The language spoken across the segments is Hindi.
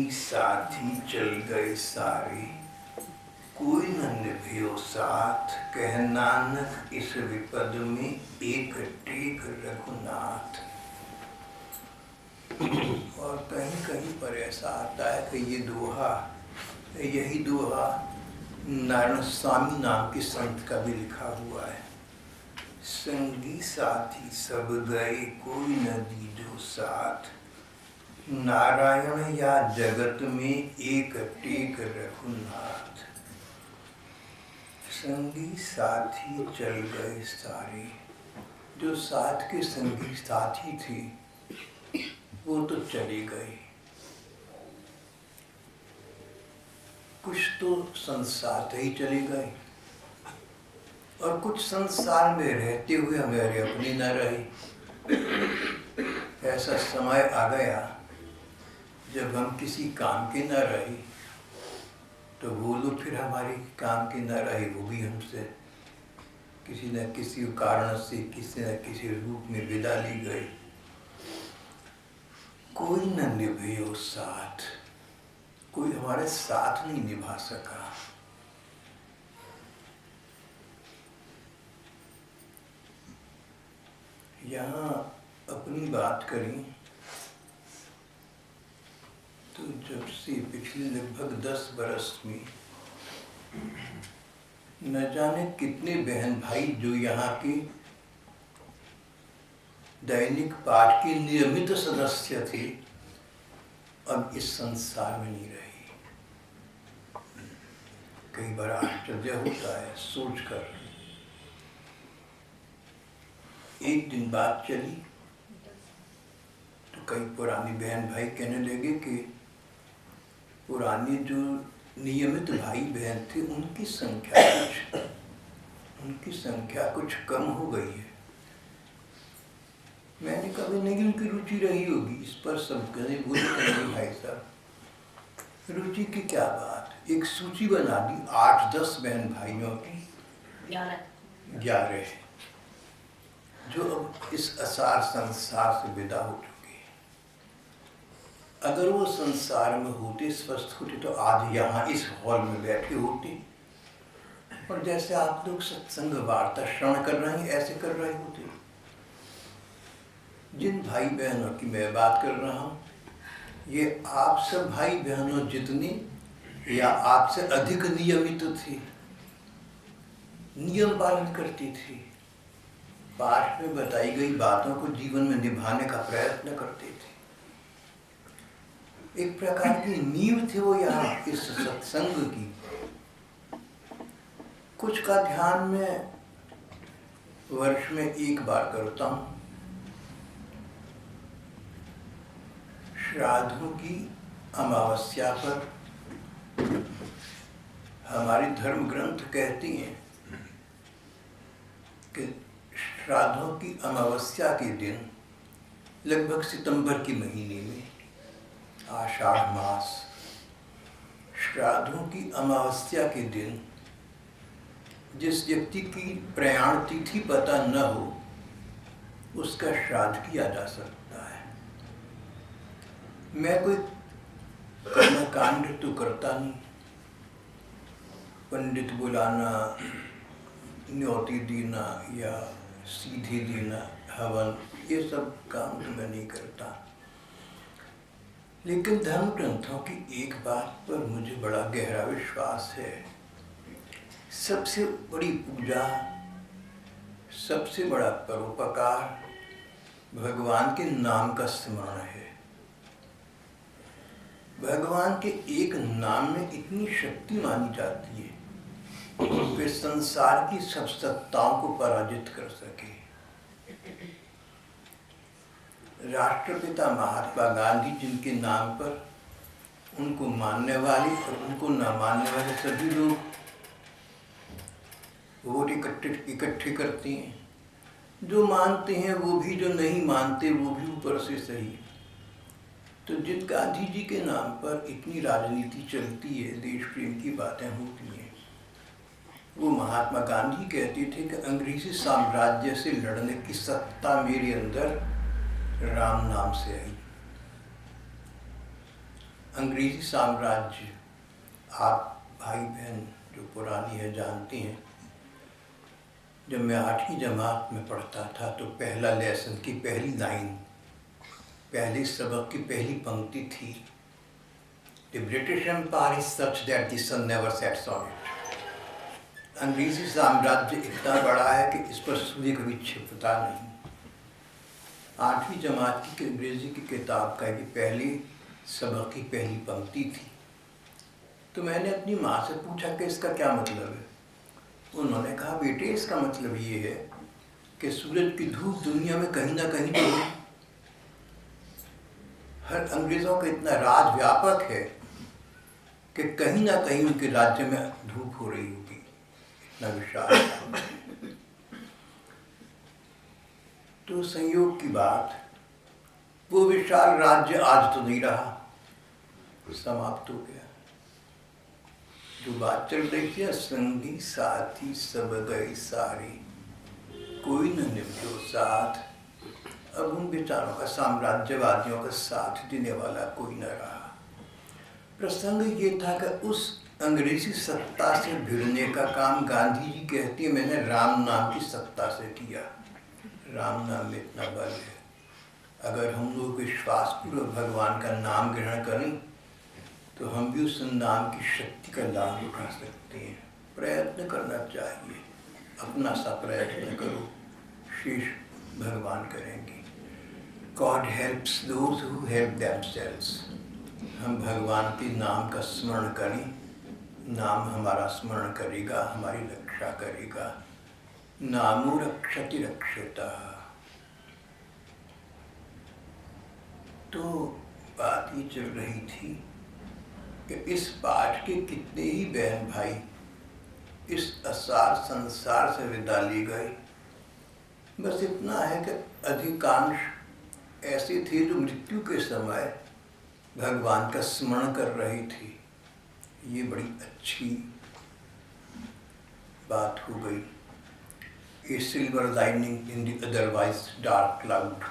संगी साथी चल गए सारे, कोई न निभियो साथ, कह नानक इस विपद में एक टेक रघुनाथ। और कहीं कहीं पर ऐसा आता है कि ये दोहा, यही दोहा नारायण स्वामी नाम के संत का भी लिखा हुआ है। संगी साथी सब गए, कोई न दीजो साथ, नारायण या जगत में एक टेक रघुनाथ। संगी साथी चल गए सारे, जो साथ के संगी साथी थे वो तो चले गए। कुछ तो संसार से ही चले गए और कुछ संसार में रहते हुए हमारे अपने न रहे। ऐसा समय आ गया जब हम किसी काम के न रहे तो वो लोग फिर हमारे काम के न रहे, वो भी हमसे किसी न किसी कारण से किसी न किसी रूप में विदा ली गए। कोई न निभायो साथ, कोई हमारे साथ नहीं निभा सका। यहाँ अपनी बात करें तो जब से पिछले लगभग 10 बरस में न जाने कितने बहन भाई जो यहाँ के दैनिक पाठ के नियमित सदस्य थे अब इस संसार में नहीं रहे। कई बार आश्चर्य होता है सोचकर। एक दिन बात चली तो कई पुरानी बहन भाई कहने लगे कि पुराने जो नियमित भाई बहन थे उनकी संख्या कुछ कम हो गई है। मैंने कभी नहीं, उनकी रुचि रही होगी इस पर। सब कहने बोले नहीं भाई साहब, रुचि की क्या बात। एक सूची बना दी 8-10 बहन भाइयों की, 11 जो अब इस असार संसार से विदा हो चुके। अगर वो संसार में होते, स्वस्थ होते तो आज यहाँ इस हॉल में बैठे होते और जैसे आप लोग सत्संग वार्ता श्रवण कर रहे हैं ऐसे कर रहे होते। जिन भाई बहनों की मैं बात कर रहा हूँ ये आप सब भाई बहनों जितने या आपसे अधिक नियमित थे, नियम पालन करते थे, पाठ में बताई गई बातों को जीवन में निभाने का प्रयत्न करते थे। एक प्रकार की नींव थे वो यहाँ इस सत्संग की। कुछ का ध्यान में वर्ष में एक बार करता हूँ। श्राद्धों की अमावस्या पर हमारे धर्म ग्रंथ कहती हैं कि श्राद्धों की अमावस्या के दिन लगभग सितंबर के महीने में, आषाढ़ मास, श्राद्धों की अमावस्या के दिन जिस व्यक्ति की प्रयाण तिथि पता न हो उसका श्राद्ध किया जा सकता है। मैं कोई कर्मकांड तो करता नहीं, पंडित बुलाना, न्योती देना या सीधे देना, हवन, ये सब काम तो मैं नहीं करता। लेकिन धर्म ग्रंथों की एक बात पर मुझे बड़ा गहरा विश्वास है। सबसे बड़ी पूजा, सबसे बड़ा परोपकार भगवान के नाम का स्मरण है। भगवान के एक नाम में इतनी शक्ति मानी जाती है वे संसार की सब सत्ताओं को पराजित कर सके। राष्ट्रपिता महात्मा गांधी जिनके नाम पर उनको मानने वाले और उनको न मानने वाले सभी लोग वोट इकट्ठे करते हैं। जो मानते हैं वो भी, जो नहीं मानते वो भी ऊपर से सही। तो जिन गांधी जी के नाम पर इतनी राजनीति चलती है, देश प्रेम की बातें होती हैं, वो महात्मा गांधी कहते थे कि अंग्रेजी साम्राज्य से लड़ने की सत्ता मेरे अंदर राम नाम से आई। अंग्रेजी साम्राज्य, आप भाई बहन जो पुरानी है जानती हैं, जब मैं 8वीं जमात में पढ़ता था तो पहला लेसन की पहली लाइन, पहले सबक की पहली पंक्ति थी, The British Empire is such that the sun never sets on it. अंग्रेजी साम्राज्य इतना बड़ा है कि इस पर सूर्य कभी छिपता नहीं। 8वीं जमात की अंग्रेजी की किताब का ये पहली सबक की पहली पंक्ति थी। तो मैंने अपनी माँ से पूछा कि इसका क्या मतलब है। उन्होंने कहा, बेटे इसका मतलब ये है कि सूरज की धूप दुनिया में कहीं ना कहीं तो हर अंग्रेज़ों का इतना राज व्यापक है कि कहीं ना कहीं उनके राज्य में धूप हो रही होगी, इतना विशाल। तो संयोग की बात, वो विशाल राज्य आज तो नहीं रहा, समाप्त हो गया। जो बात चल रही थी, संगी साथी सब गए सारे, कोई न निभो साथ। अब उन बेचारों का, साम्राज्यवादियों का साथ देने वाला कोई न रहा। प्रसंग ये था कि उस अंग्रेजी सत्ता से भिड़ने का काम गांधी जी कहती है मैंने राम नाम की सत्ता से किया। राम नाम में इतना बल है, अगर हम लोग विश्वासपूर्वक भगवान का नाम ग्रहण करें तो हम भी उस नाम की शक्ति का लाभ उठा सकते हैं। प्रयत्न करना चाहिए, अपना सा प्रयत्न करो, शेष भगवान करेंगे। God helps those who help themselves। हम भगवान के नाम का स्मरण करें, नाम हमारा स्मरण करेगा, हमारी रक्षा करेगा। नामो रक्षति रक्षतः। तो बात ये चल रही थी कि इस पाठ के कितने ही बहन भाई इस असार संसार से विदा ले गए। बस इतना है कि अधिकांश ऐसे थे जो मृत्यु के समय भगवान का स्मरण कर रहे थे। ये बड़ी अच्छी बात हो गई। A silver lining in the otherwise dark cloud,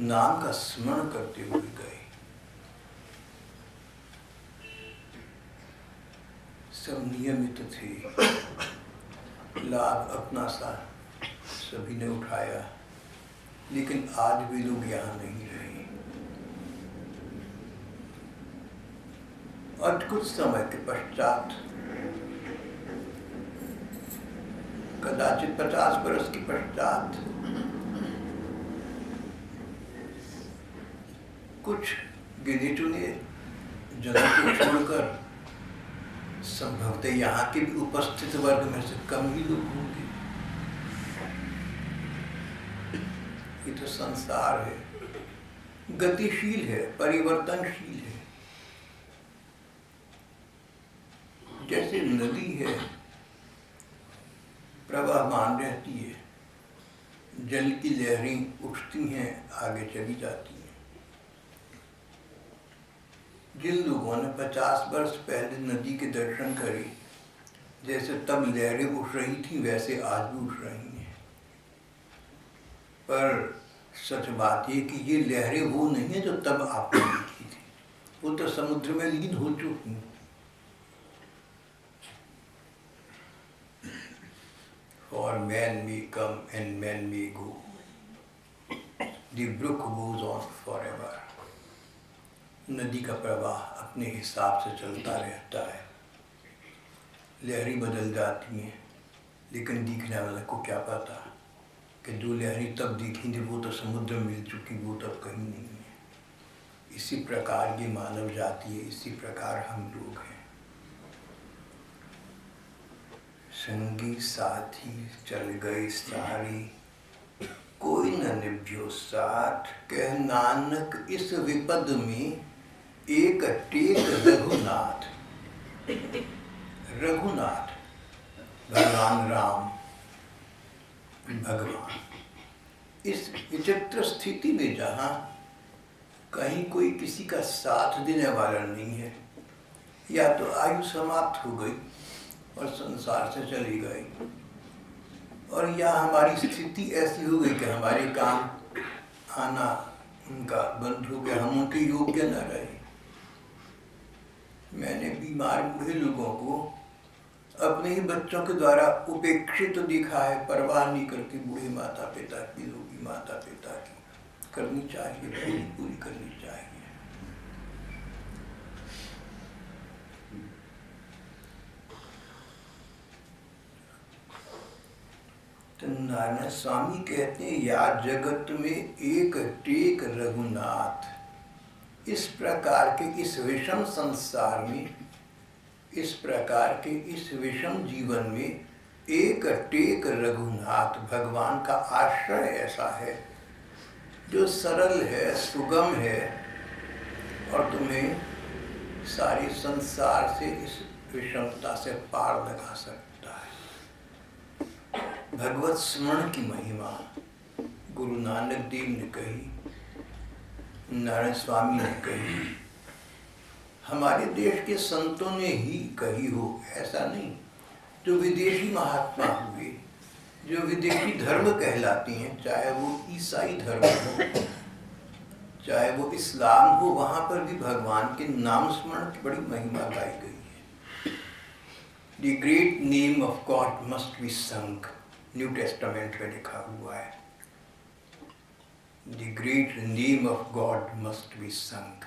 नाम का स्मरण करते हुए गए। सब नियमित थे, लाभ अपना सा सभी ने उठाया, लेकिन आज भी लोग यहाँ नहीं रहे। और कुछ समय के पश्चात, कदाचित 50 वर्ष के पश्चात, कुछ गिने चुने जनों को छोड़कर संभवतः यहाँ के भी उपस्थित वर्ग में से कम ही लोग होंगे। ये तो संसार है, गतिशील है, परिवर्तनशील है। जैसे नदी है, प्रवाहमान रहती है, जल की लहरें उठती हैं, आगे चली जाती हैं। जिन लोगों ने 50 वर्ष पहले नदी के दर्शन करे, जैसे तब लहरें उठ रही थी वैसे आज भी उठ रही हैं। पर सच बात ये कि ये लहरें वो नहीं है जो तब आपने देखी थी, वो तो समुद्र में लीन हो चुकी। For men may come and men may go, the brook goes on forever। नदी का प्रवाह अपने हिसाब से चलता रहता है, लहरें बदल जाती हैं, लेकिन दिखने वाले को क्या पता कि जो लहरें तब दिखी थी वो तो समुद्र में मिल चुकी, वो तब कहीं नहीं है। इसी प्रकार ये मानव जाति है, इसी प्रकार हम लोग हैं। संगी साथी चल गए सारी, कोई न निभ्यो साथ। कह नानक इस विपद में एक टेक रघुनाथ। रघुनाथ भगवान राम, भगवान। इस विचित्र स्थिति में जहाँ कहीं कोई किसी का साथ देने वाला नहीं है, या तो आयु समाप्त हो गई और संसार से चली गई, और या हमारी स्थिति ऐसी हो गई कि हमारे काम आना उनका बंद हो गया, हम उनके योग्य न रहे। बीमार बूढ़े लोगों को अपने ही बच्चों के द्वारा उपेक्षित तो दिखा है, परवाह नहीं करती बूढ़े माता पिता की, रोगी माता पिता की। करनी चाहिए, पूरी करनी चाहिए। तो नारायण स्वामी कहते हैं, या जगत में एक टेक रघुनाथ। इस प्रकार के इस विषम संसार में, इस प्रकार के इस विषम जीवन में एक टेक रघुनाथ, भगवान का आश्रय ऐसा है जो सरल है, सुगम है और तुम्हें सारी संसार से, इस विषमता से पार लगा सकता है। भगवत स्मरण की महिमा गुरु नानक देव ने कही, नारायण स्वामी ने कही, हमारे देश के संतों ने ही कही हो, ऐसा नहीं। जो विदेशी महात्मा हुए, जो विदेशी धर्म कहलाती हैं, चाहे वो ईसाई धर्म हो, चाहे वो इस्लाम हो, वहाँ पर भी भगवान के नाम स्मरण की बड़ी महिमा गाई गई है। The great name of God must be sung, new testament में लिखा हुआ है। The great name of God must be sung।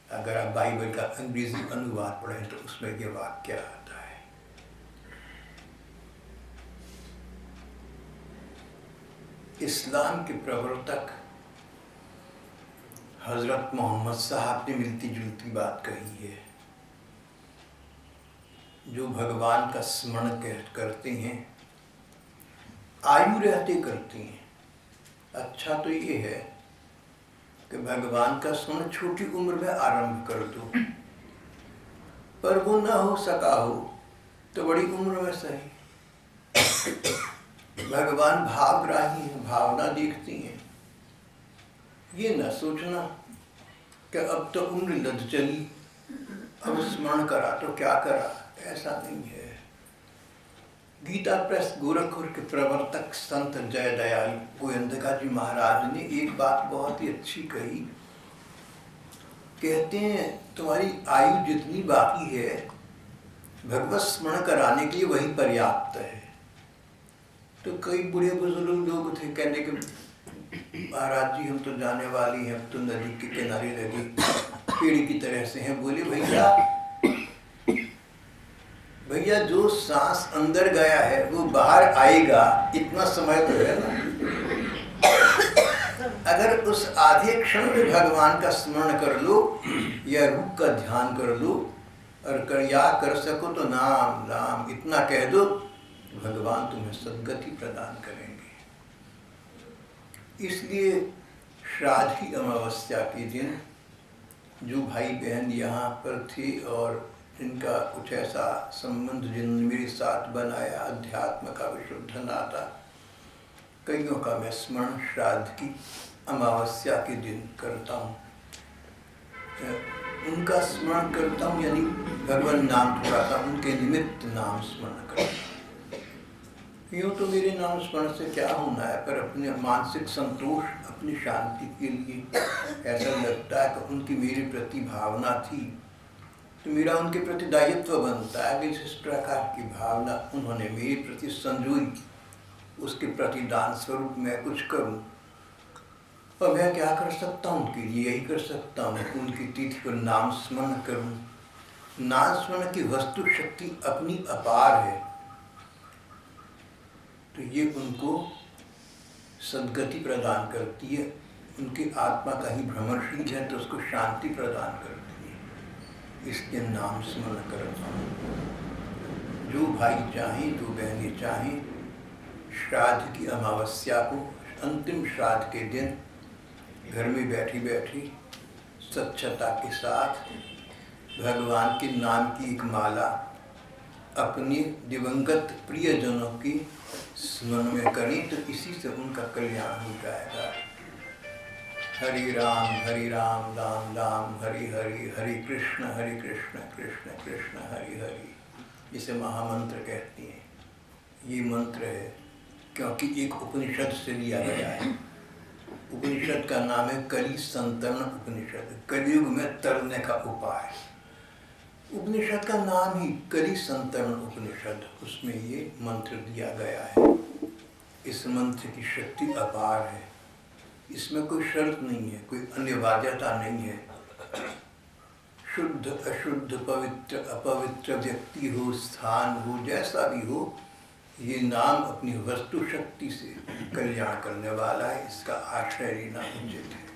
अगर आप बाइबल का अंग्रेजी अनुवाद पढ़ें तो उसमें ये वाक्य आता है। इस्लाम के प्रवर्तक हजरत मोहम्मद साहब ने मिलती जुलती बात कही है। जो भगवान का स्मरण करते हैं, आयु रहते करते हैं। अच्छा तो ये है कि भगवान का स्मरण छोटी उम्र में आरंभ कर दो, पर वो ना हो सका हो तो बड़ी उम्र में सही। भगवान भावग्राही हैं, भावना देखती हैं। ये न सोचना कि अब तो उम्र लद चली, अब स्मरण करा तो क्या करा, ऐसा नहीं है। गीता प्रेस गोरखपुर के प्रवर्तक संत जय दयाल गोविंदका जी महाराज ने एक बात बहुत ही अच्छी कही। कहते हैं, तुम्हारी आयु जितनी बाकी है, भगवत स्मरण कराने के लिए वही पर्याप्त है। तो कई बूढ़े बुजुर्ग लोग थे, कहने के महाराज जी हम तो जाने वाली हैं, अब तो नदी के किनारे लगे पेड़ की तरह से हैं। बोले भैया जो सांस अंदर गया है वो बाहर आएगा, इतना समय तो है ना। अगर उस आधे क्षण में भगवान का स्मरण कर लो या रूप का ध्यान कर लो और कर सको तो नाम नाम इतना कह दो, भगवान तुम्हें सद्गति प्रदान करेंगे। इसलिए श्राद्ध की अमावस्या के दिन जो भाई बहन यहाँ पर थे और जिनका कुछ ऐसा संबंध जिन्होंने मेरे साथ बनाया, अध्यात्म का विशुद्ध नाता, कईयों का मैं स्मरण श्राद्ध की अमावस्या के दिन करता हूँ। उनका स्मरण करता हूँ, यानी भगवान नाम थोड़ा सा उनके निमित्त नाम स्मरण करता हूँ। यूँ तो मेरे नाम स्मरण से क्या होना है, पर अपने मानसिक संतोष, अपनी शांति के लिए ऐसा लगता है कि उनकी मेरे प्रति भावना थी, तो मेरा उनके प्रति दायित्व बनता है कि जिस प्रकार की भावना उन्होंने मेरे प्रति संजोई, उसके प्रति दान स्वरूप मैं कुछ करूं। और मैं क्या कर सकता हूँ उनके लिए? यही कर सकता हूँ कि उनकी तिथि पर नाम स्मरण करूं। नाम स्मरण की वस्तु शक्ति अपनी अपार है, तो ये उनको सद्गति प्रदान करती है। उनकी आत्मा का ही भ्रमणशील है तो उसको शांति प्रदान करती है। इसके नाम स्मरण करता हूँ। जो भाई चाहें, जो बहनें चाहें, श्राद्ध की अमावस्या को, अंतिम श्राद्ध के दिन घर में बैठी बैठी स्वच्छता के साथ भगवान के नाम की एक माला अपने दिवंगत प्रियजनों की स्मरण में करें, तो इसी से उनका कल्याण हो जाएगा। हरे राम राम राम हरि हरि, हरे कृष्ण कृष्ण कृष्ण हरि हरि। इसे महामंत्र कहते हैं। ये मंत्र है क्योंकि एक उपनिषद से लिया गया है। उपनिषद का नाम है कलि संतरण उपनिषद, कलयुग में तरने का उपाय। उपनिषद का नाम ही कली संतरण उपनिषद, उसमें ये मंत्र दिया गया है। इस मंत्र की शक्ति अपार है, इसमें कोई शर्त नहीं है, कोई अनिवार्यता नहीं है। शुद्ध अशुद्ध, पवित्र अपवित्र, व्यक्ति हो, स्थान हो, जैसा भी हो, ये नाम अपनी वस्तु शक्ति से कल्याण करने वाला है, इसका आश्रय लेना उचित है।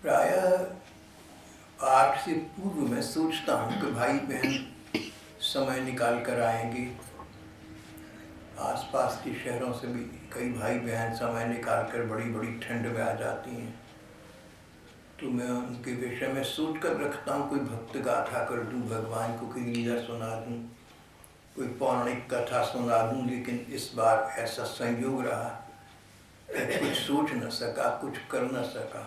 प्रायः पाठ से पूर्व मैं सोचता हूँ कि भाई बहन समय निकाल कर आएंगे। आसपास के शहरों से भी कई भाई बहन समय निकाल कर बड़ी बड़ी ठंड में आ जाती हैं, तो मैं उनके विषय में सोच कर रखता हूँ, कोई भक्त गाथा कर दूँ, भगवान को कोई लीला सुना दूँ, कोई पौराणिक कथा सुना दूँ। लेकिन इस बार ऐसा संयोग रहा कि कुछ सोच न सका, कुछ कर न सका।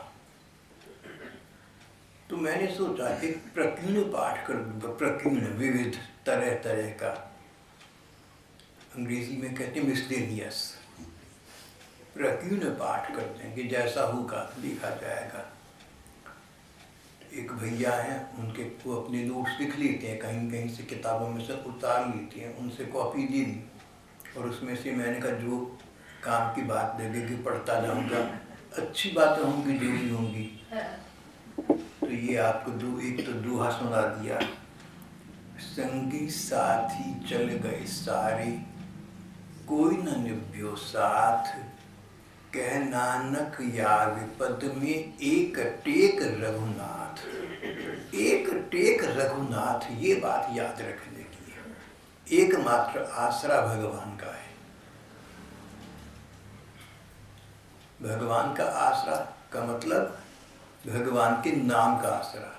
तो मैंने सोचा एक प्रकीर्ण पाठ कर दूँगा, प्रकीर्ण, विविध, तरह तरह का, अंग्रेजी में कहते हैं मिसलेनियस। प्रकीर्ण पाठ कर देंगे, जैसा होगा लिखा जाएगा। एक भैया हैं, उनके वो अपने नोट्स लिख लेते हैं, कहीं कहीं से किताबों में से उतार लेते हैं, उनसे कॉपी ले ली और उसमें से मैंने कहा जो काम की बात लगेगी पढ़ता जाऊंगा, अच्छी बातें होंगी जो भी होंगी। तो ये आपको एक तो दोहा सुना दिया। संगी साथी चल गए सारे, कोई न निभ्यो साथ, कह नानक या विपद में एक टेक रघुनाथ। एक टेक रघुनाथ, ये बात याद रखने की है। एकमात्र आसरा भगवान का है। भगवान का आसरा का मतलब भगवान के नाम का आसरा।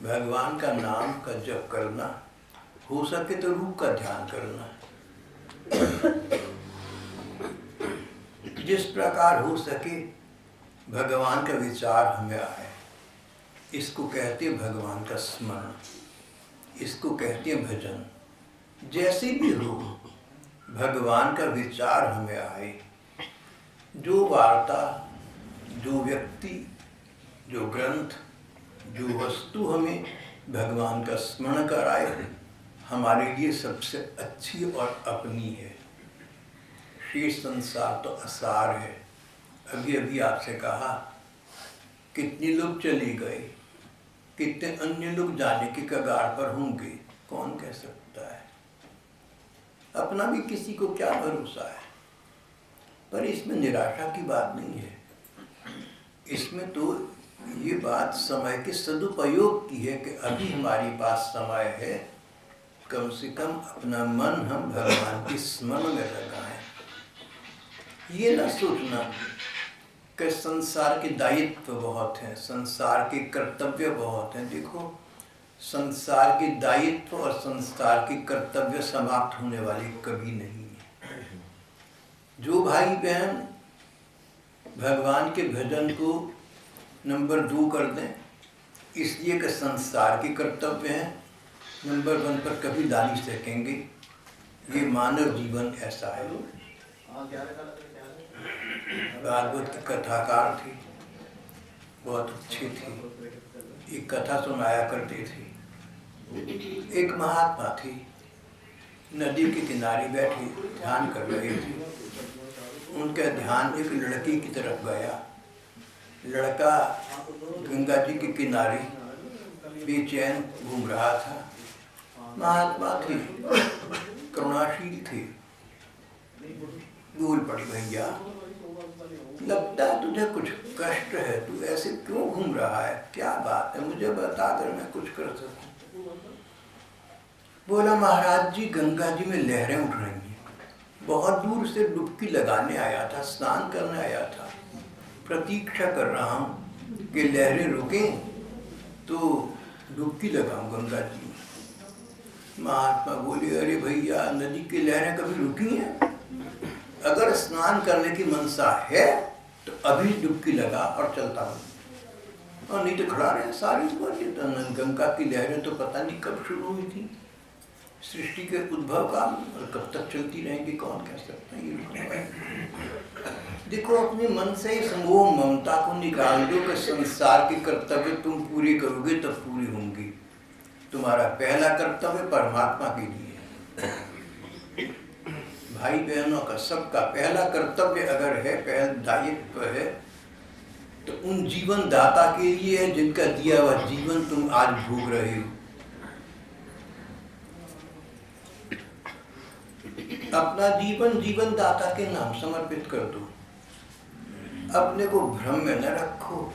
भगवान का नाम का जप करना, हो सके तो रूप का ध्यान करना, जिस प्रकार हो सके भगवान का विचार हमें आए, इसको कहते हैं भगवान का स्मरण, इसको कहते हैं भजन। जैसे भी हो भगवान का विचार हमें आए, जो वार्ता, जो व्यक्ति, जो ग्रंथ, जो वस्तु हमें भगवान का स्मरण कराए, हमारे लिए सबसे अच्छी और अपनी है। शेष संसार तो असार है। अभी अभी आपसे कहा कितने लोग चले गए, कितने अन्य लोग जाने के कगार पर होंगे, कौन कह सकता है। अपना भी किसी को क्या भरोसा है। पर इसमें निराशा की बात नहीं है, इसमें तो ये बात समय के सदुपयोग की है कि अभी हमारे पास समय है, कम से कम अपना मन हम भगवान के स्मरण में लगाएं। ये न सोचना कि संसार के दायित्व बहुत हैं, संसार के कर्तव्य बहुत हैं। देखो, संसार के दायित्व और संसार के कर्तव्य समाप्त होने वाले कभी नहीं है। जो भाई बहन भगवान के भजन को नंबर 2 कर दें, इसलिए कि संसार के कर्तव्य हैं, नंबर 1 पर कभी ला नहीं सकेंगे। ये मानव जीवन ऐसा है। भागवत की कथाकार थी, बहुत अच्छी थी, एक कथा सुनाया करती थी। एक महात्मा थी, नदी के किनारे बैठी ध्यान कर रही थी। उनका ध्यान एक लड़की की तरफ गया। लड़का गंगा जी के किनारे बेचैन घूम रहा था। महात्मा थी, करुणाशील थी, बोल पड़ी, भैया लगता है तुझे कुछ कष्ट है, तू ऐसे क्यों घूम रहा है, क्या बात है, मुझे बता कर मैं कुछ कर सकूं। बोला, महाराज जी गंगा जी में लहरें उठ रही हैं, बहुत दूर से डुबकी लगाने आया था, स्नान करने आया था, प्रतीक्षा कर रहा हूँ कि लहरें रुकें तो डुबकी लगाऊं गंगा जी में। महात्मा बोले, अरे भैया नदी की लहरें कभी रुकी हैं? अगर स्नान करने की मनसा है तो अभी डुबकी लगा और चलता हूँ, और नहीं तो खड़ा रहे सारी बार। गंगा की लहरें तो पता नहीं कब शुरू हुई थी। सृष्टि के उद्भव काल और कब तक चलती रहेंगी कौन कह सकता है। ये देखो अपने मन से इस मोह ममता को निकाल दो कि संसार के कर्तव्य तुम पूरे करोगे तब पूरी होंगी। तुम्हारा पहला कर्तव्य परमात्मा के लिए, भाई बहनों का सबका पहला कर्तव्य अगर है, पहला दायित्व है तो उन जीवन दाता के लिए है जिनका दिया हुआ जीवन तुम आज भोग रहे हो। अपना जीवन जीवन दाता के नाम समर्पित कर दो। अपने को भ्रम में न रखो,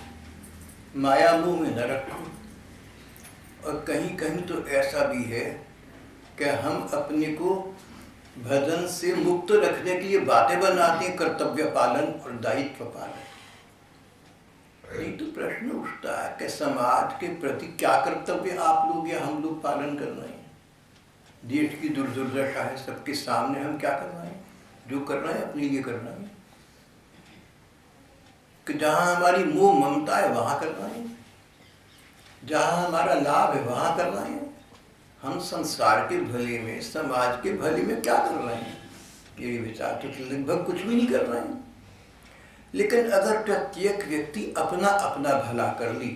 माया मोह में न रखो। और कहीं कहीं तो ऐसा भी है कि हम अपने को भजन से मुक्त रखने के लिए बातें बनाते हैं, कर्तव्य पालन और दायित्व पालन। नहीं तो प्रश्न उठता है कि समाज के प्रति क्या कर्तव्य आप लोग या हम लोग पालन कर रहे हैं। देश की दुर्दशा है, सबके सामने हम क्या कर रहे हैं, जो कर रहे हैं अपने लिए कर रहे हैं। कि जहाँ हमारी मोह ममता है वहाँ कर रहे हैं, जहाँ हमारा लाभ है वहाँ कर रहे हैं। हम संसार के भले में, समाज के भले में क्या कर रहे हैं, ये विचार तो लगभग कुछ भी नहीं कर रहे हैं। लेकिन अगर प्रत्येक व्यक्ति अपना अपना भला कर ली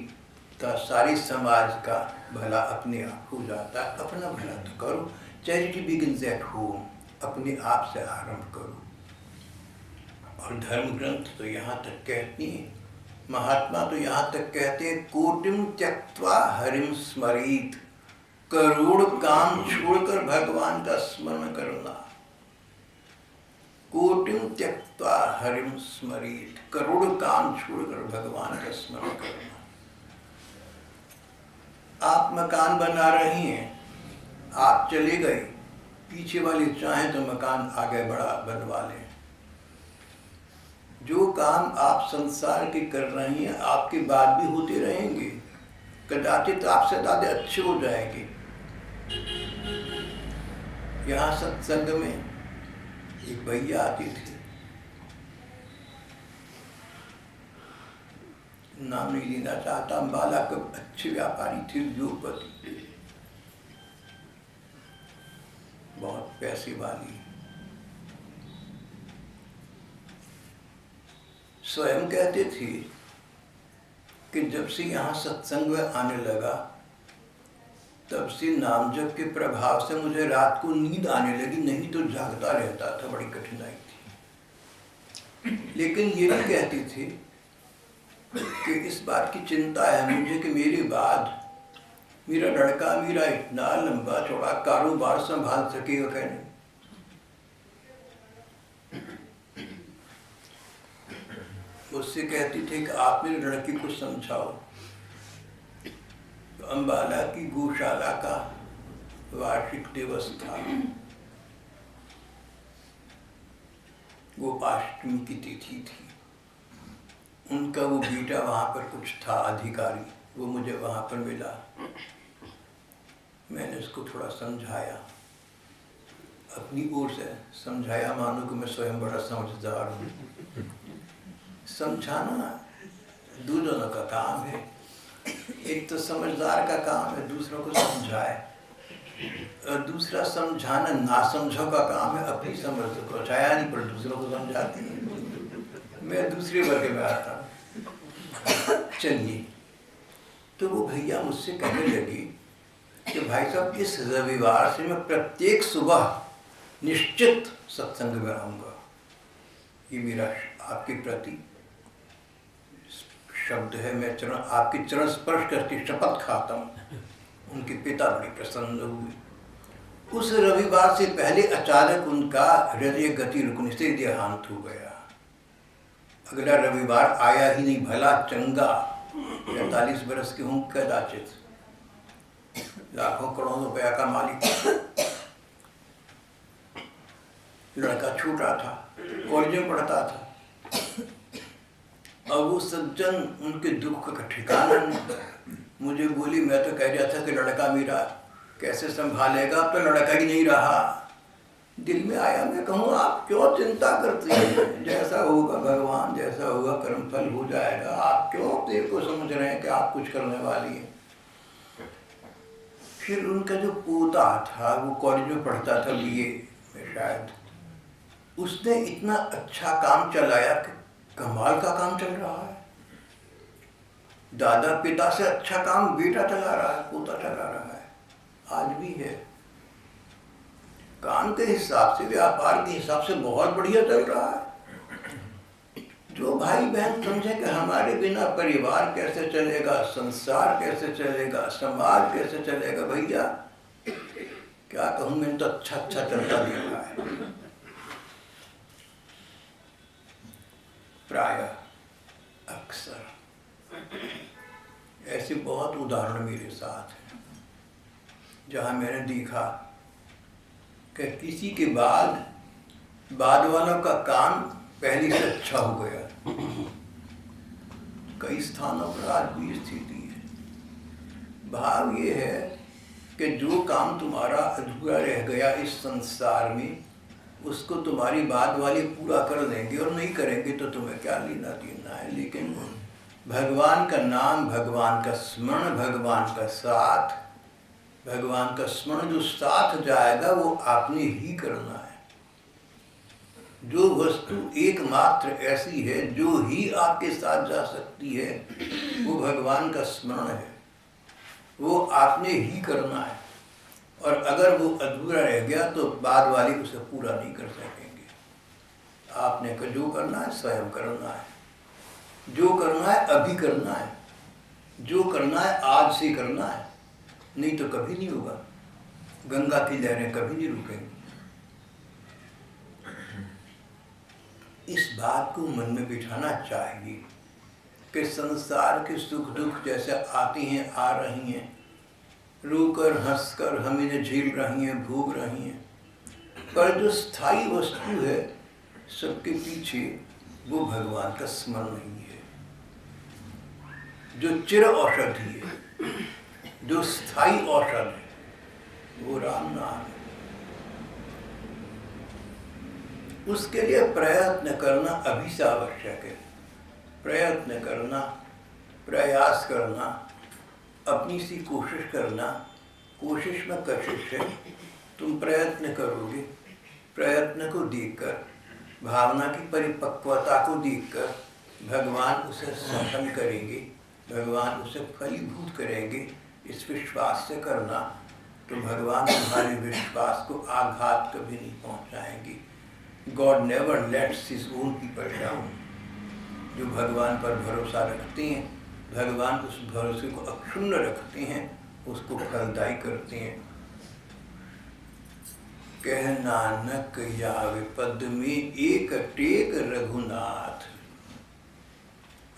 तो सारे समाज का भला अपने आप हो जाता है। अपना भला तो करो, चैरिटी बिगिंस एट होम, अपने आप से आरंभ करो। और धर्म ग्रंथ तो यहाँ तक कहती हैं, महात्मा तो यहाँ तक कहते हैं, कोटिम त्यक्त्वा हरिम स्मरेत, करोड़ काम छोड़कर भगवान का स्मरण करना। कोटिम त्यक्त्वा हरिम स्मरेत, करोड़ काम छोड़कर भगवान का स्मरण करना। आप मकान बना रही हैं, आप चले गए, पीछे वाले चाहें तो मकान आगे बढ़ा बनवा लें। जो काम आप संसार के कर रही हैं आपके बाद भी होते रहेंगे, कदाचित आपसे ज़्यादा अच्छे हो जाएंगे। यहाँ सत्संग में एक भैया आती थी, नाम नहीं लेना चाहता, अम्बाला के अच्छे व्यापारी थे, उद्योगपति, बहुत पैसे वाली। स्वयं कहते थे कि जब से यहाँ सत्संग में आने लगा तब से नाम जप के प्रभाव से मुझे रात को नींद आने लगी, नहीं तो जागता रहता था, बड़ी कठिनाई थी। लेकिन ये भी कहते थे कि इस बात की चिंता है मुझे कि मेरे बाद मेरा लड़का मेरा इतना लंबा चौड़ा कारोबार संभाल सकेगा क्या नहीं। उससे कहती थे कि आप मेरे लड़के को समझाओ। तो अम्बाला की गौशाला का वार्षिक दिवस था, गोपाष्टमी की तिथि थी। उनका वो बेटा वहाँ पर कुछ था अधिकारी, वो मुझे वहाँ पर मिला। मैंने उसको थोड़ा समझाया, अपनी ओर से समझाया, मानो कि मैं स्वयं बड़ा समझदार हूँ। समझाना दोनों का काम है, एक तो समझदार का काम है दूसरों को समझाए, और दूसरा समझाना ना समझो का काम है। अपनी समझ को पहुँचाया नहीं पर दूसरों को समझाती है। मैं दूसरे वर्ग में आता हूँ। चलिए, तो वो भैया मुझसे कहने लगी कि भाई साहब इस रविवार से मैं प्रत्येक सुबह निश्चित सत्संग में आऊँगा। ये मेरा आपके प्रति शब्द है, मैं आपके चरण स्पर्श करके शपथ खाता हूँ। उनके पिता बड़े प्रसन्न हुए। उस रविवार से पहले अचानक उनका हृदय गति रुकने से देहांत हो गया। अगला रविवार आया ही नहीं, भला चंगा 45 बरस के हूँ कदाचित, लाखों करोड़ों रुपया का मालिक। लड़का छोटा था, कॉलेज में पढ़ता था। और वो सज्जन उनके दुख का ठिकाना नहीं। मुझे बोली, मैं तो कह रहा था कि लड़का मेरा कैसे संभालेगा, अब तो लड़का ही नहीं रहा। दिल में आया, मैं कहूँ आप क्यों चिंता करते हैं, जैसा होगा भगवान, जैसा होगा कर्म फल हो जाएगा। आप क्यों देव को समझ रहे हैं कि आप कुछ करने वाली हैं। फिर उनका जो पोता था, वो कॉलेज में पढ़ता था, बीए में शायद, उसने इतना अच्छा काम चलाया कि कमाल का काम चल रहा है। दादा पिता से अच्छा काम बेटा चला रहा है, पोता चला रहा है, आज भी है। काम के हिसाब से, व्यापार के हिसाब से बहुत बढ़िया चल रहा है। जो भाई बहन समझे कि हमारे बिना परिवार कैसे चलेगा, संसार कैसे चलेगा, समाज कैसे चलेगा, भैया क्या कहूँ, मैंने तो अच्छा अच्छा चलता देखा है। प्रायः अक्सर ऐसे बहुत उदाहरण मेरे साथ हैं जहाँ मैंने देखा कि किसी के बाद वालों का काम पहले से अच्छा हो गया। कई स्थानों पर आज भी स्थिति है। भाव ये है कि जो काम तुम्हारा अधूरा रह गया इस संसार में, उसको तुम्हारी बाद वाले पूरा कर देंगे, और नहीं करेंगे तो तुम्हें क्या लेना देना है। लेकिन भगवान का नाम, भगवान का स्मरण, भगवान का साथ, भगवान का स्मरण जो साथ जाएगा वो आपने ही करना है। जो वस्तु एकमात्र ऐसी है जो ही आपके साथ जा सकती है, वो भगवान का स्मरण है, वो आपने ही करना है। और अगर वो अधूरा रह गया तो बाद वाले उसे पूरा नहीं कर सकेंगे। आपने जो करना है स्वयं करना है, जो करना है अभी करना है, जो करना है आज से करना है, नहीं तो कभी नहीं होगा। गंगा की लहरें कभी नहीं रुकेंगी। इस बात को मन में बिठाना चाहिए कि संसार के सुख दुख जैसे आती हैं, आ रही हैं, रोकर हंसकर हम इन्हें झेल रही हैं, भोग रही हैं, पर जो स्थायी वस्तु है सबके पीछे, वो भगवान का स्मरण नहीं है। जो चिर औषधि है, जो स्थायी औषध है, वो राम नाम है। उसके लिए प्रयत्न करना अभी से आवश्यक है। प्रयत्न करना, प्रयास करना, अपनी सी कोशिश करना। कोशिश में कशिश है। तुम प्रयत्न करोगे, प्रयत्न को देखकर, भावना की परिपक्वता को देखकर भगवान उसे सफल करेंगे, भगवान उसे फलीभूत करेंगे। इस विश्वास से करना तो भगवान तुम्हारे विश्वास को आघात कभी नहीं पहुंचाएंगे। God never lets his own people down। जो भगवान पर भरोसा रखते हैं, भगवान उस भरोसे को अक्षुण्ण रखते हैं, उसको फलदायी करते हैं। कह नानक यावे पद में एक टेक रघुनाथ।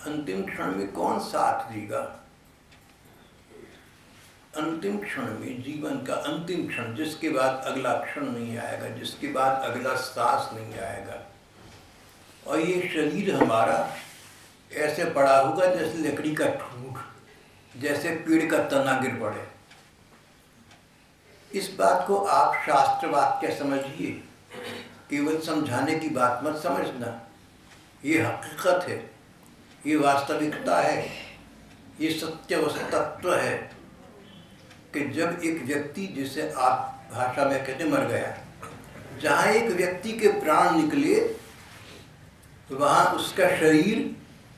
अंतिम क्षण में कौन साथ देगा? अंतिम क्षण में, जीवन का अंतिम क्षण, जिसके बाद अगला क्षण नहीं आएगा, जिसके बाद अगला सांस नहीं आएगा, और ये शरीर हमारा ऐसे पड़ा होगा जैसे लकड़ी का ठूंठ, जैसे पेड़ का तना गिर पड़े। इस बात को आप शास्त्र वाक्य समझिए, केवल समझाने की बात मत समझना। ये हकीकत है, ये वास्तविकता है, ये सत्य तत्व है कि जब एक व्यक्ति, जिसे आप भाषा में कहते मर गया, जहाँ एक व्यक्ति के प्राण निकले, वहाँ उसका शरीर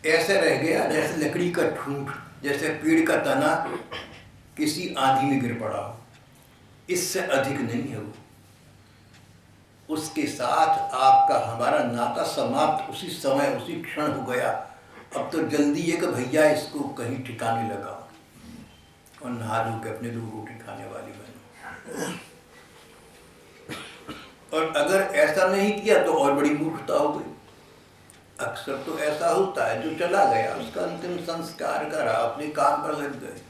ऐसे रह गया जैसे लकड़ी का ठूंठ, जैसे पेड़ का तना किसी आंधी में गिर पड़ा हो। इससे अधिक नहीं है वो। उसके साथ आपका हमारा नाता समाप्त उसी समय, उसी क्षण हो गया। अब तो जल्दी है कि भैया इसको कहीं ठिकाने लगाओ और नहा धो के अपने 2 रोटी खाने वाली बनो। और अगर ऐसा नहीं किया तो और बड़ी मूर्खता हो गई। अक्सर तो ऐसा होता है, जो चला गया उसका अंतिम संस्कार करा, अपने काम पर लग गए।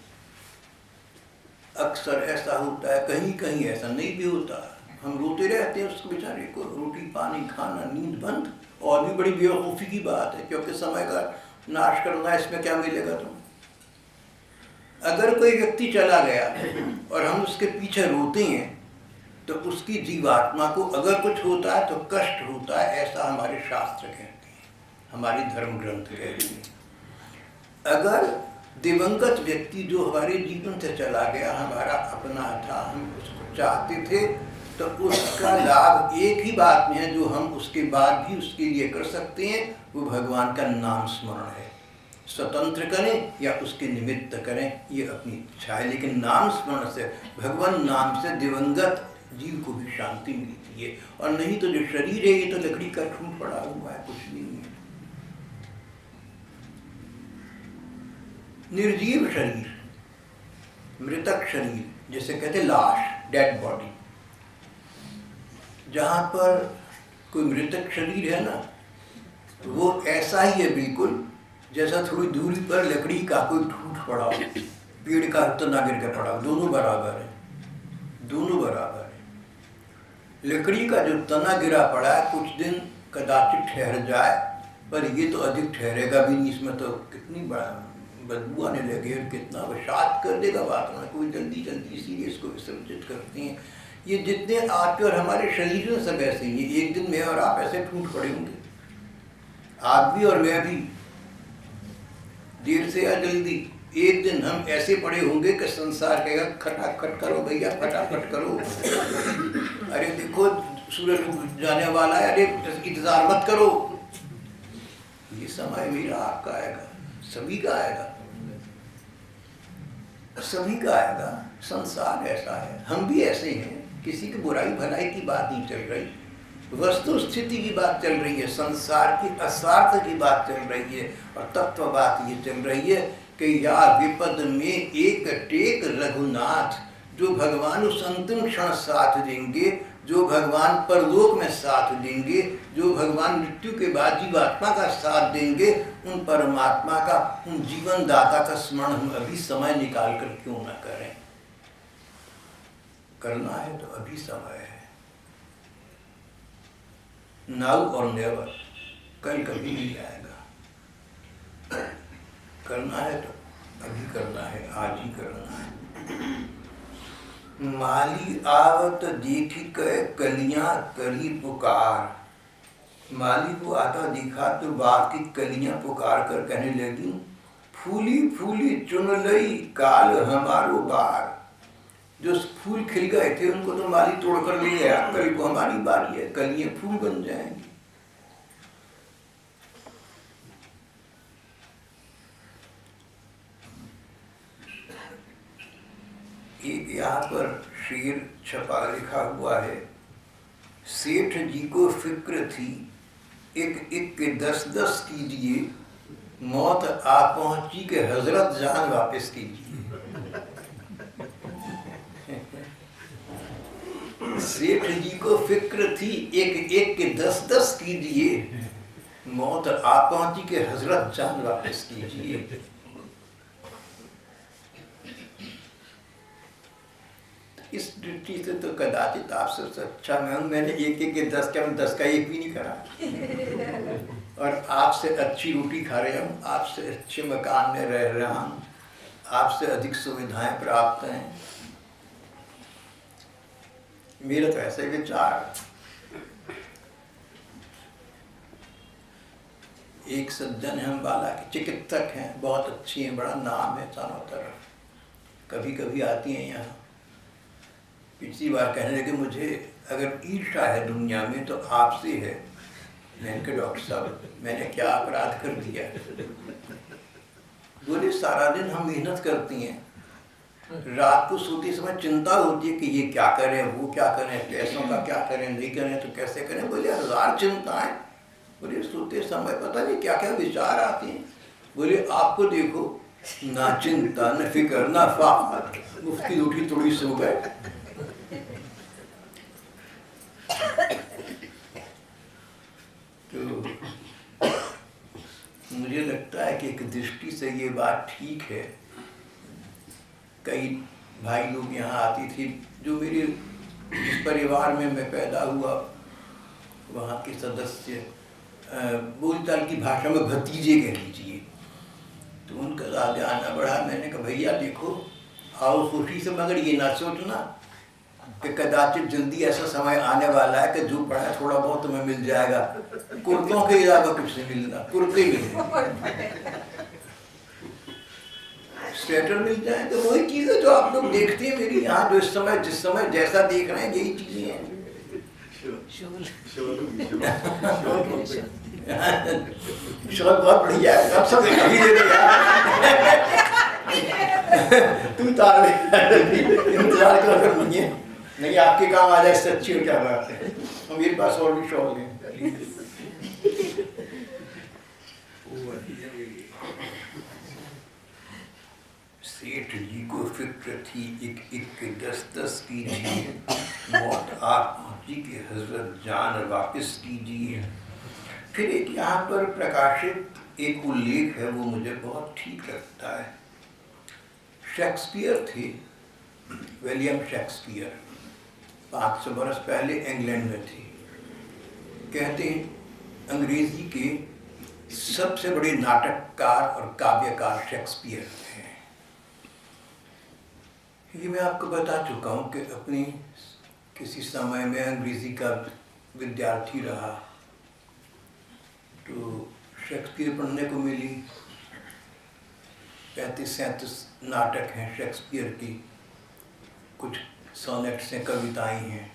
अक्सर ऐसा होता है, कहीं कहीं ऐसा नहीं भी होता। हम रोते रहते हैं उसको बेचारे को, रोटी पानी खाना, नींद बंद। और भी बड़ी बेवकूफ़ी की बात है, क्योंकि समय का नाश करना, इसमें क्या मिलेगा तुम? अगर कोई व्यक्ति चला गया और हम उसके पीछे रोते हैं तो उसकी जीवात्मा को अगर कुछ होता है तो कष्ट होता है, ऐसा हमारे शास्त्र कहते हैं, हमारी धर्म ग्रंथ कहते हैं। अगर दिवंगत व्यक्ति जो हमारे जीवन से चला गया, हमारा अपना था, हम उसको चाहते थे, तो उसका लाभ एक ही बात में है जो हम उसके बाद भी उसके लिए कर सकते हैं, वो भगवान का नाम स्मरण है। स्वतंत्र करें या उसके निमित्त करें, ये अपनी इच्छा है, लेकिन नाम स्मरण से, भगवान नाम से दिवंगत जीव को भी शांति मिलती है। और नहीं तो जो शरीर है ये तो लकड़ी का ठूंठ पड़ा हुआ है, कुछ नहीं है। निर्जीव शरीर, मृतक शरीर, जैसे कहते लाश, डेड बॉडी, जहाँ पर कोई मृतक शरीर है ना, वो ऐसा ही है बिल्कुल जैसा थोड़ी दूरी पर लकड़ी का कोई ठूंठ पड़ा हो, पेड़ का तना गिर के पड़ा हो, दोनों बराबर है, दोनों बराबर है। लकड़ी का जो तना गिरा पड़ा है कुछ दिन कदाचित ठहर जाए, पर ये तो अधिक ठहरेगा भी नहीं, इसमें तो कितनी बदबू आने लगे और कितना वशात कर देगा बात में, कोई जल्दी जल्दी इसीलिए इसको विसर्जित करते हैं। ये जितने आपके और हमारे शरीर में सब ऐसे ही है। एक दिन मैं और आप ऐसे टूट पड़े होंगे, आप भी और मैं भी, देर से या जल्दी एक दिन हम ऐसे पड़े होंगे कि संसार कहेगा खटाखट करो भैया, फटाफट करो, अरे देखो सूरज जाने वाला है, अरे इंतजार मत करो। ये समय मेरा आपका आएगा, सभी का आएगा, सभी का आएगा। संसार ऐसा है, हम भी ऐसे हैं, किसी की बुराई भलाई की बात नहीं चल रही, वस्तु स्थिति की बात चल रही है, संसार की असार्थ की बात चल रही है। और तत्व बात ये चल रही है कि या विपद में एक टेक रघुनाथ, जो भगवान उस अंतिम क्षण साथ देंगे, जो भगवान परलोक में साथ देंगे, जो भगवान मृत्यु के बाद जीवात्मा का साथ देंगे, उन परमात्मा का, उन जीवन दाता का स्मरण हम अभी समय निकाल कर क्यों न करें। करना है तो अभी समय है, नाउ और नेवर, कल कभी नहीं आएगा। करना है तो अभी करना है, आज ही करना है। माली आवत देखी के कलियां करी पुकार, माली को आता दिखा तो बाकी कलियां पुकार कर कहने लगी, फूली फूली चुन लई काल हमारो बार। जो फूल खिल गए थे उनको तो माली तोड़कर ले गया, कल को हमारी बारी है, कलियां फूल बन जाएंगी। एक यहाँ पर शेर छपा लिखा हुआ है, सेठ जी को फिक्र थी, एक एक के 10-10 कीजिए, मौत आ पहुंची के हजरत जान वापस कीजिए। सेठ जी को फिक्र थी, एक एक के 10-10 कीजिए, मौत आ पहुंची के हजरत जान वापस कीजिए। इस दृष्टि से तो कदाचित आपसे अच्छा मैं हूँ, मैंने एक एक के 10 का, मैं 10 का एक भी नहीं करा, और आपसे अच्छी रोटी खा रहा हूँ, आपसे अच्छे मकान में रह रहा हूँ, आपसे अधिक सुविधाएं प्राप्त हैं। मेरा तो ऐसे विचार। एक सज्जन है, हम बाला के चिकित्सक हैं, बहुत अच्छी हैं, बड़ा नाम है चारों तरफ, कभी कभी आती हैं यहाँ। पिछली बार कहने लगे मुझे अगर ईर्ष्या है दुनिया में तो आपसे है। मैंने कहा डॉक्टर साहब मैंने क्या अपराध कर दिया। बोले सारा दिन हम मेहनत करती हैं, रात को सोते समय चिंता होती है कि ये क्या करें, वो क्या करें, पैसों का क्या करें, नहीं करें तो कैसे करें। बोले 1000 चिंताएं। बोले सोते समय पता नहीं क्या क्या विचार आते हैं। बोले आपको देखो, ना चिंता न फिक्र ना फाक, मुफ्ती उठी थोड़ी सो गए। तो मुझे लगता है कि एक दृष्टि से ये बात ठीक है। कई भाई लोग यहाँ आती थी, जो मेरे जिस परिवार में मैं पैदा हुआ वहाँ के सदस्य, बोलचाल की भाषा में भतीजे कह लीजिए, तो उनका आगे आना बढ़ा। मैंने कहा भैया देखो, आओ खुशी से, मगर ये ना सोचना कि कदाचित जल्दी ऐसा समय आने वाला है कि जो पढ़ा है थोड़ा बहुत तुम्हें मिल जाएगा, कुर्तों के अलावा कुछ नहीं मिलना, कुर्ते मिलेंगे। स्वेटर मिल जाए तो वही चीज़ है जो आप लोग देखते हैं मेरी यहाँ, जो इस समय जिस समय जैसा देख रहे हैं यही चीजें हैं। शोल बहुत बढ़िया है, सब सब अभी दे दे तू तार इंतजार कर नहीं है, नहीं आपके काम आ जाए सच्ची हो, क्या बात है। और मेरे पास और भी शौक है। सेठ जी को फिक्र थी एक 10-10 कीजिए, मौत आप पहुंची कि हजरत जान वापिस कीजिए। फिर एक यहाँ पर प्रकाशित एक उल्लेख है, वो मुझे बहुत ठीक लगता है। शेक्सपियर थे, विलियम शेक्सपियर, 500 बरस पहले इंग्लैंड में थे। कहते हैं अंग्रेजी के सबसे बड़े नाटककार और काव्यकार शेक्सपियर थे। ये मैं आपको बता चुका हूँ कि अपनी किसी समय में अंग्रेजी का विद्यार्थी रहा तो शेक्सपियर पढ़ने को मिली। 35-37 नाटक हैं शेक्सपियर की, कुछ सोनेट्स हैं, कविताएं हैं,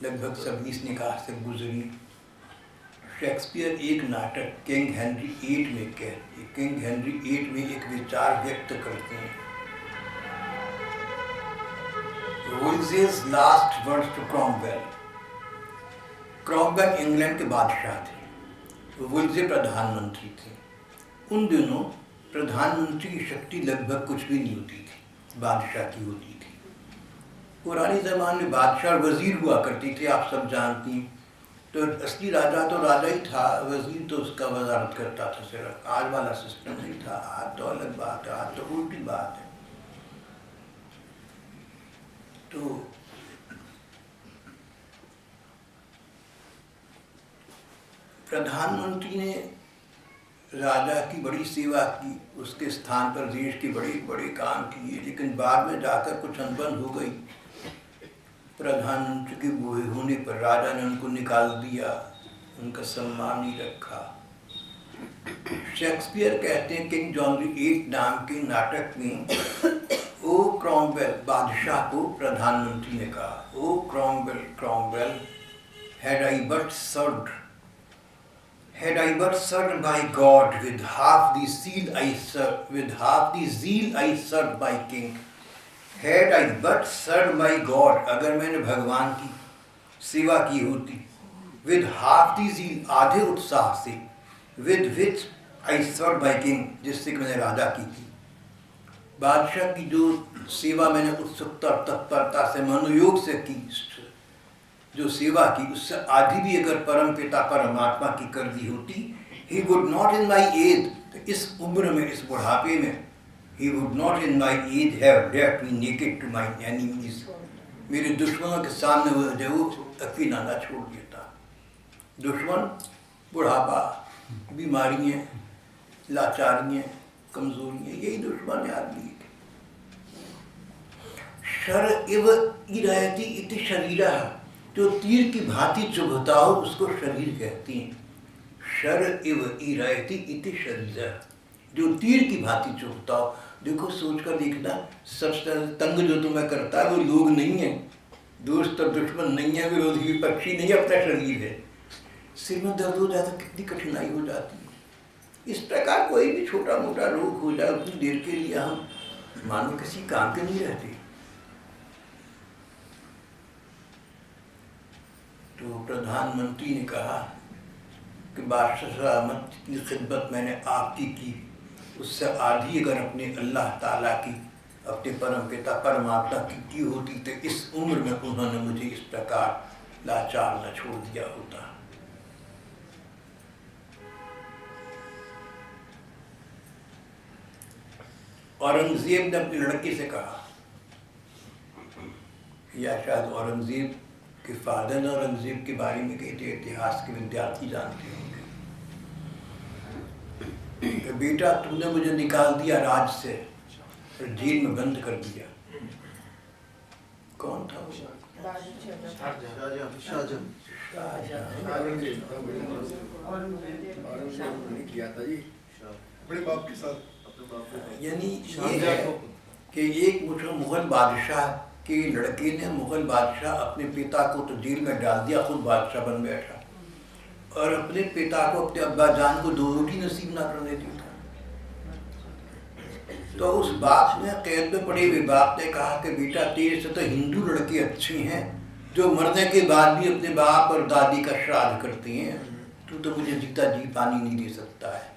लगभग सब इस निकाह से गुजरी। शेक्सपियर एक नाटक किंग हेनरी VIII में कहते, किंग हेनरी VIII में एक विचार व्यक्त करते हैं। Wolsey's last words to Cromwell. Cromwell England के बादशाह थे, वुल्जे प्रधानमंत्री थे। उन दिनों प्रधानमंत्री की शक्ति लगभग कुछ भी नहीं होती थी, बादशाह की होती थी। पुराने ज़माने में बादशाह वजीर हुआ करती थी, आप सब जानती हैं। तो असली राजा तो राजा ही था, वजीर तो उसका वजारत करता था सिर्फ। आज वाला सिस्टम नहीं था, आज तो अलग बात है, आज तो उल्टी बात है। तो प्रधानमंत्री ने राजा की बड़ी सेवा की, उसके स्थान पर देश के बड़े बड़े काम किए, लेकिन बाद में जाकर कुछ अनबन हो गई। प्रधानमंत्री के बूढ़े होने पर राजा ने उनको निकाल दिया, उनका सम्मान नहीं रखा। शेक्सपियर कहते हैं किंग जॉन VIII नाम के नाटक में ओ क्रॉमवेल, बादशाह को प्रधानमंत्री ने कहा, oh Cromwell, Cromwell, had I but served by God with half the zeal I served by king, had I but served by God, अगर मैंने भगवान की सेवा की होती, with half the zeal, आधे उत्साह से, with which I served by king, जिससे कि मैंने राजा की थी। बादशाह की जो सेवा मैंने उत्सुकता और तत्परता से मनोयोग से की, जो सेवा की, उससे आधी भी अगर परम पिता परमात्मा की कर दी होती, he would not in my age, तो इस उम्र में, इस बुढ़ापे में, he would not in my age have left me naked to my enemies, मेरे दुश्मनों के सामने वो जो अकेला ना छोड़ देता। दुश्मन बुढ़ापा, बीमारियाँ, लाचारियाँ, कमजोरियाँ, यही दुश्मन है आदमी। शर इव इरायती इति शरीरा, जो तीर की भांति चुभता हो उसको शरीर कहती हैं। शर इव इरायती इति शरीरा, जो तीर की भांति चुभता हो। देखो सोच कर देखना, सबसे तंग जो तुम्हें करता है वो लोग नहीं है, दोस्त और दुश्मन नहीं है, विरोधी विपक्षी नहीं है, अपना शरीर है। सिर में दर्द हो जाता, कितनी कठिनाई हो जाती है। इस प्रकार कोई भी छोटा मोटा रोग हो जाए, उतनी देर के लिए हम मानो किसी काम के नहीं रहते। तो प्रधानमंत्री ने कहा कि बादशाह की खिदमत मैंने आपकी की, उससे आधी अगर अपने अल्लाह ताला की, अपने परम पिता परमात्मा की होती तो इस उम्र में उन्होंने मुझे इस प्रकार लाचार न छोड़ दिया होता। औरंगजेब ने अपनी लड़की से कहा, या शायद औरंगजेब के फादर ने औरंगजेब के बारे में कहते, इतिहास के विद्यार्थी जानते होंगे कि बेटा तूने मुझे निकाल दिया राज से और जेल में बंद कर दिया। कौन था वो? किया था जी, बड़े बाप के साथ यानी ये है कि एक मुगल बादशाह के लड़के ने मुगल बादशाह अपने पिता को तो जेल में डाल दिया, खुद बादशाह बन बैठा और अपने पिता को, अपने अब्बा जान को 2 रोटी नसीब ना करने दी था। तो उस बाप ने, कैद में पड़े हुए बाप ने कहा कि बेटा तेरे से तो हिंदू लड़के अच्छे हैं जो मरने के बाद भी अपने बाप और दादी का श्राद्ध करते हैं, तू तो मुझे जीता जी पानी नहीं दे सकता है।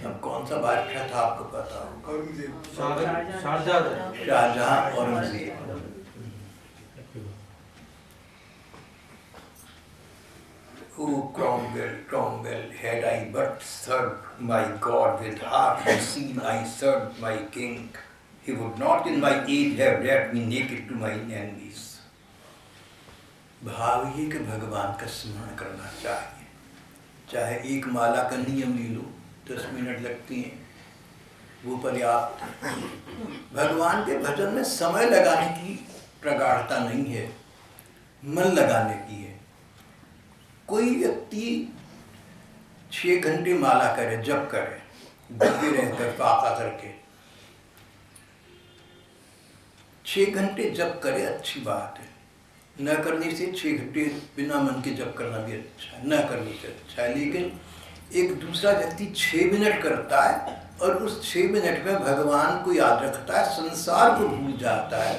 अब कौन सा बादशाह था आपको पता होगा? Shahjahan Aurangzeb. Oh Cromwell, Cromwell, had I but served my God with heart and zeal, I served my king. He would not in my age have left me naked to my enemies. भाव ये कि भगवान का स्मरण करना चाहिए, चाहे एक माला का नियम ले लो, 10 मिनट लगती हैं, वो पर्याप्त। भगवान के भजन में समय लगाने की प्रगाढ़ता नहीं है, मन लगाने की है। कोई व्यक्ति 6 घंटे माला करे, जप करे, डटे रहकर फाका करके 6 घंटे जप करे, अच्छी बात है। न करने से 6 घंटे बिना मन के जप करना भी अच्छा है, न करने से अच्छा है। लेकिन एक दूसरा व्यक्ति 6 मिनट करता है और उस 6 मिनट में भगवान को याद रखता है, संसार को भूल जाता है।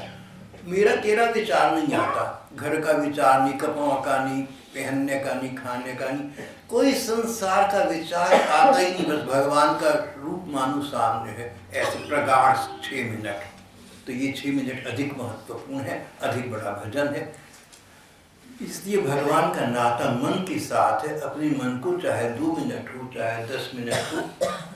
मेरा तेरा विचार नहीं आता, घर का विचार नहीं, कपड़ों का नहीं, पहनने का नहीं, खाने का नहीं, कोई संसार का विचार आता ही नहीं, बस भगवान का रूप मानो सामने है, ऐसे प्रगाढ़ 6 मिनट। तो ये 6 मिनट अधिक महत्वपूर्ण है, अधिक बड़ा भजन है। इसलिए भगवान का नाता मन के साथ है। अपने मन को चाहे 2 मिनट हो, चाहे 10 मिनट हो,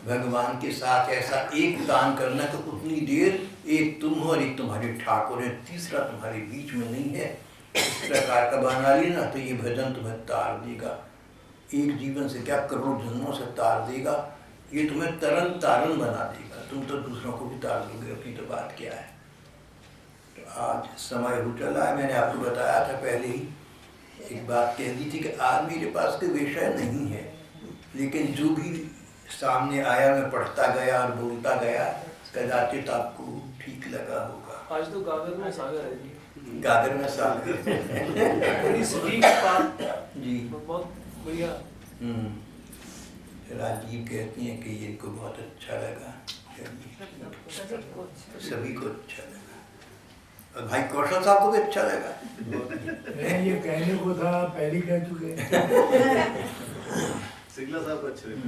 भगवान के साथ ऐसा एक दान करना कि उतनी देर एक तुम हो और एक तुम्हारे ठाकुर है, तीसरा तुम्हारे बीच में नहीं है। इस प्रकार का बना लेना तो ये भजन तुम्हें तार देगा। एक जीवन से क्या करोड़ जन्मों से तार देगा, ये तुम्हें तरन तारण बना देगा। तुम तो दूसरों को भी तार दोगे, अपनी तो बात क्या है। तो आज समय हो चला है, मैंने आपको बताया था पहले ही, एक बात कह दी थी कि आज मेरे पास कोई विषय नहीं है, लेकिन जो भी सामने आया मैं पढ़ता गया और बोलता गया, कदाचित आपको ठीक लगा होगा। आज तो गागर में सागर है जी। गागर में सागर जी, बहुत बढ़िया। राजीव कहती हैं कि ये इनको बहुत अच्छा लगा, सभी को अच्छा लगा, और भाई कौशल साहब को भी अच्छा लगा। ये कहने को था, पहले कह चुके। सिगला साहब को अच्छे लगे।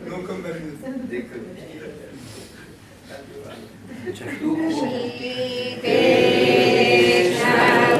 No comparison.